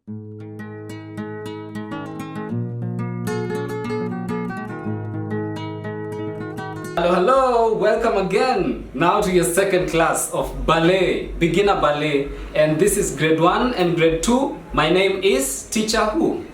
Hello, hello, welcome again now to your second class of ballet, beginner ballet, and this is grade 1 and grade 2. My name is Teacher who?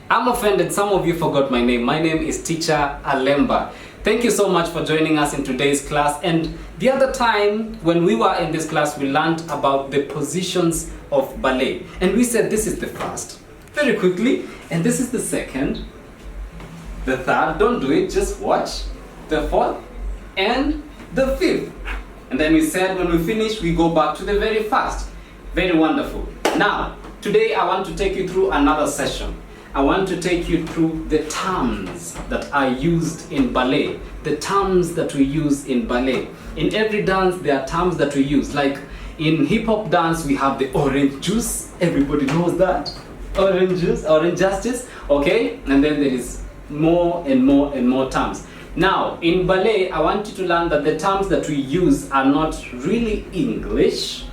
I'm offended some of you forgot my name. My name is Teacher Alemba. Thank you so much for joining us in today's class. And the other time when we were in this class, we learned about the positions of ballet. And we said this is the first, very quickly, and this is the second, the third, don't do it, just watch, the fourth, and the fifth. And then we said when we finish, we go back to the very first. Very wonderful. Now, today I want to take you through another session. I want to take you through the terms that are used in ballet. The terms that we use in ballet. In every dance, there are terms that we use. Like in hip-hop dance, we have the orange juice. Everybody knows that. Orange juice, orange justice. Okay? And then there is more and more and more terms. Now, in ballet, I want you to learn that the terms that we use are not really English,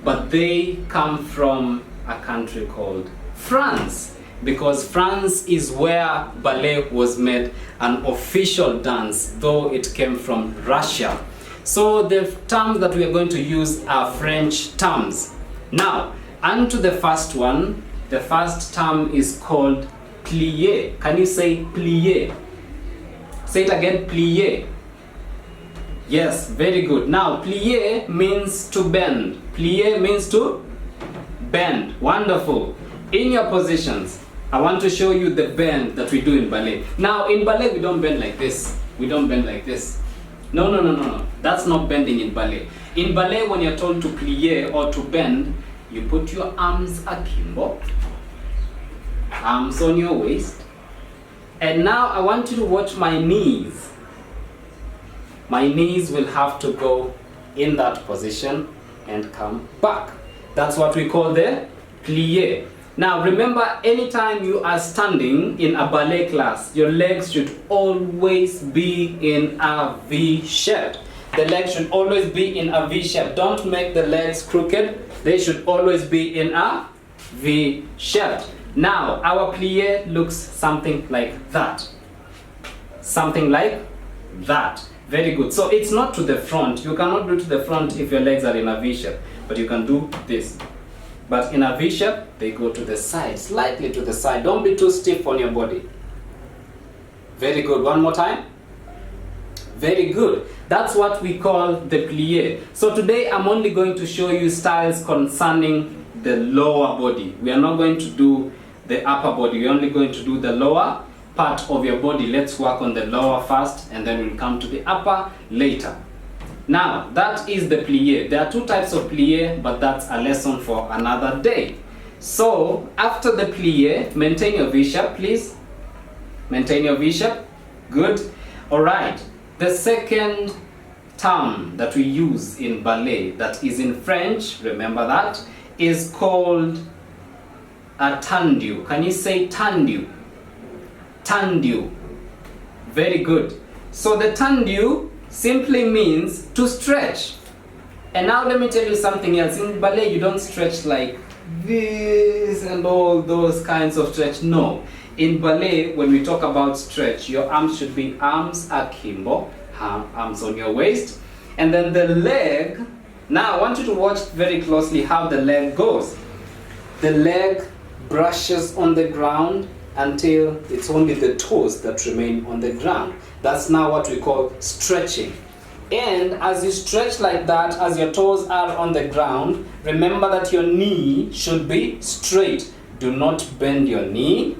but they come from a country called France. Because France is where ballet was made an official dance, though it came from Russia. So the terms that we are going to use are French terms. Now, on to the first one. The first term is called plié. Can you say plié? Say it again, plié. Yes, very good. Now, plié means to bend. Plié means to bend. Wonderful. In your positions, I want to show you the bend that we do in ballet. Now, in ballet, we don't bend like this. We don't bend like this. No. That's not bending in ballet. In ballet, when you're told to plier or to bend, you put your arms akimbo, arms on your waist. And now I want you to watch my knees. My knees will have to go in that position and come back. That's what we call the plier. Now remember, anytime you are standing in a ballet class, your legs should always be in a V shape. The legs should always be in a V shape. Don't make the legs crooked. They should always be in a V shape. Now, our plié looks something like that. Something like that. Very good. So it's not to the front. You cannot do to the front if your legs are in a V shape, but you can do this. But in a V shape, they go to the side, slightly to the side. Don't be too stiff on your body. Very good. One more time. Very good. That's what we call the plié. So today I'm only going to show you styles concerning the lower body. We are not going to do the upper body. We're only going to do the lower part of your body. Let's work on the lower first, and then we'll come to the upper later. Now, that is the plié. There are two types of plié, but that's a lesson for another day. So, after the plié, maintain your V shape, please. Maintain your V shape. Good. Alright. The second term that we use in ballet, that is in French, remember that, is called a tendu. Can you say tendu? Tendu. Very good. So, the tendu simply means to stretch. And now let me tell you something else. In ballet, you don't stretch like this and all those kinds of stretch. No. In ballet, when we talk about stretch, your arms should be arms akimbo, arms on your waist. And then the leg, now I want you to watch very closely how the leg goes. The leg brushes on the ground until it's only the toes that remain on the ground. That's now what we call stretching. And as you stretch like that, as your toes are on the ground, remember that your knee should be straight. Do not bend your knee.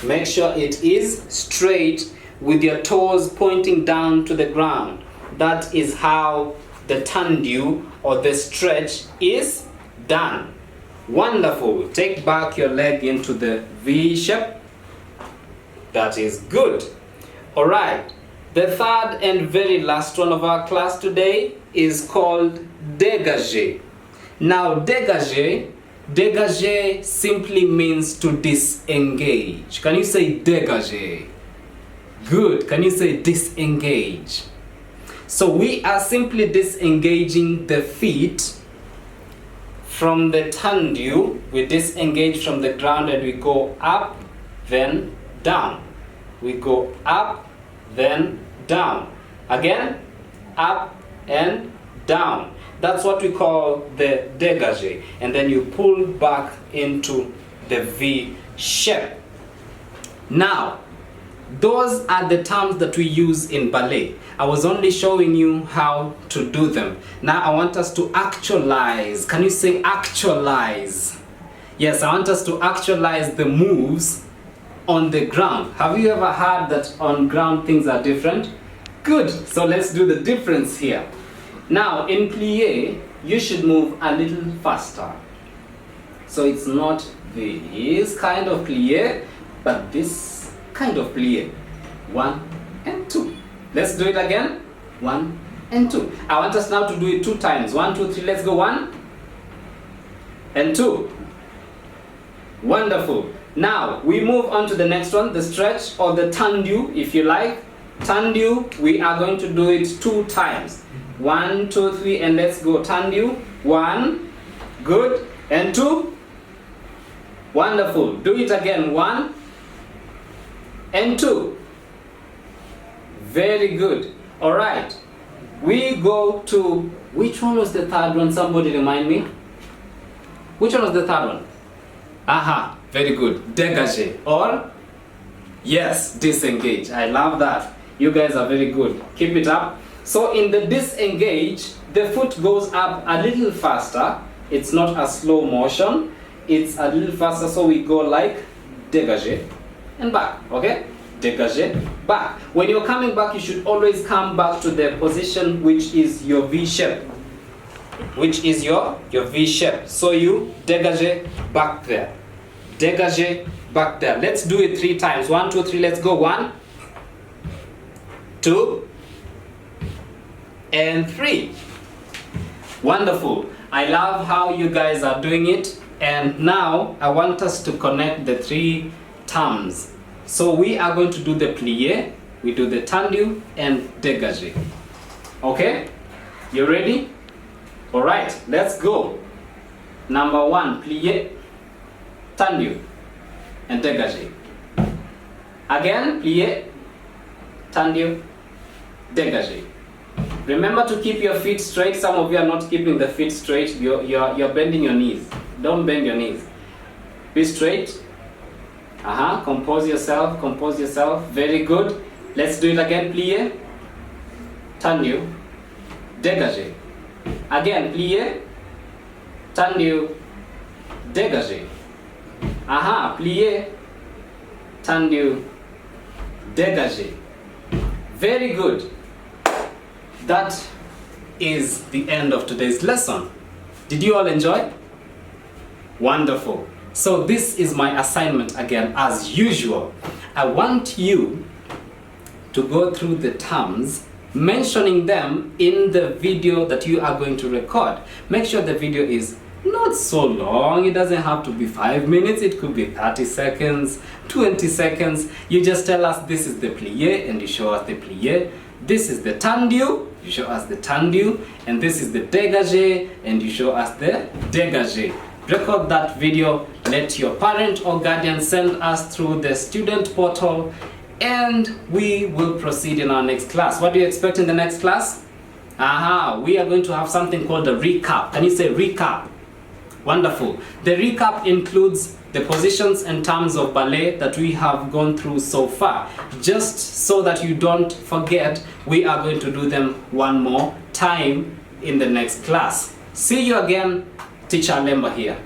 Make sure it is straight with your toes pointing down to the ground. That is how the tendu or the stretch is done. Wonderful. Take back your leg into the V shape. That is good. Alright. The third and very last one of our class today is called dégagé. Now dégagé simply means to disengage. Can you say dégagé? Good. Can you say disengage? So we are simply disengaging the feet From the tendu, we disengage from the ground and we go up, then down. We go up, then down. Again, up and down. That's what we call the dégagé. And then you pull back into the V shape. Now, those are the terms that we use in ballet. I was only showing you how to do them. Now I want us to actualize. Can you say actualize? Yes, I want us to actualize the moves on the ground. Have you ever heard that on ground things are different? Good, so let's do the difference here. Now in plie, you should move a little faster. So it's not this kind of plie, but this kind of plie. 1 and 2. Let's do it again. 1 and 2. I want us now to do it 2 times. 1, 2, 3. Let's go. 1 and 2. Wonderful. Now we move on to the next one, the stretch or the tendu, if you like. Tendu, we are going to do it 2 times. 1, 2, 3, and let's go. Tendu. 1. Good. And 2. Wonderful. Do it again. 1 and 2. Very good. All right. We go to, which one was the third one? Somebody remind me. Which one was the third one? Aha, very good. Dégagé or yes, disengage. I love that. You guys are very good. Keep it up. So in the disengage, the foot goes up a little faster. It's not a slow motion. It's a little faster, so we go like dégagé and back. Okay? Dégagé, back. When you're coming back, you should always come back to the position which is your V shape. Which is your V shape. So you dégagé back there. Dégagé back there. Let's do it 3 times. 1, 2, 3. Let's go. 1, 2, and 3. Wonderful. I love how you guys are doing it. And now I want us to connect the 3 terms. So we are going to do the plie, we do the tendu and dégagé. Okay? You ready? All right, let's go. Number 1, plie, tendu and dégagé. Again, plie, tendu, dégagé. Remember to keep your feet straight. Some of you are not keeping the feet straight. You're bending your knees. Don't bend your knees. Be straight. Compose yourself, compose yourself. Very good. Let's do it again. Plie, tendu, dégagé. Again, plie, tendu, dégagé. Plie, tendu, dégagé. Very good. That is the end of today's lesson. Did you all enjoy? Wonderful. So this is my assignment again, as usual. I want you to go through the terms, mentioning them in the video that you are going to record. Make sure the video is not so long. It doesn't have to be 5 minutes. It could be 30 seconds, 20 seconds. You just tell us this is the plie and you show us the plie. This is the tendu, you show us the tendu. And this is the dégagé and you show us the dégagé. Record that video, let your parent or guardian send us through the student portal, and we will proceed in our next class. What do you expect in the next class? We are going to have something called a recap. Can you say recap? Wonderful. The recap includes the positions and terms of ballet that we have gone through so far. Just so that you don't forget, we are going to do them one more time in the next class. See you again. Teacher Alemba here.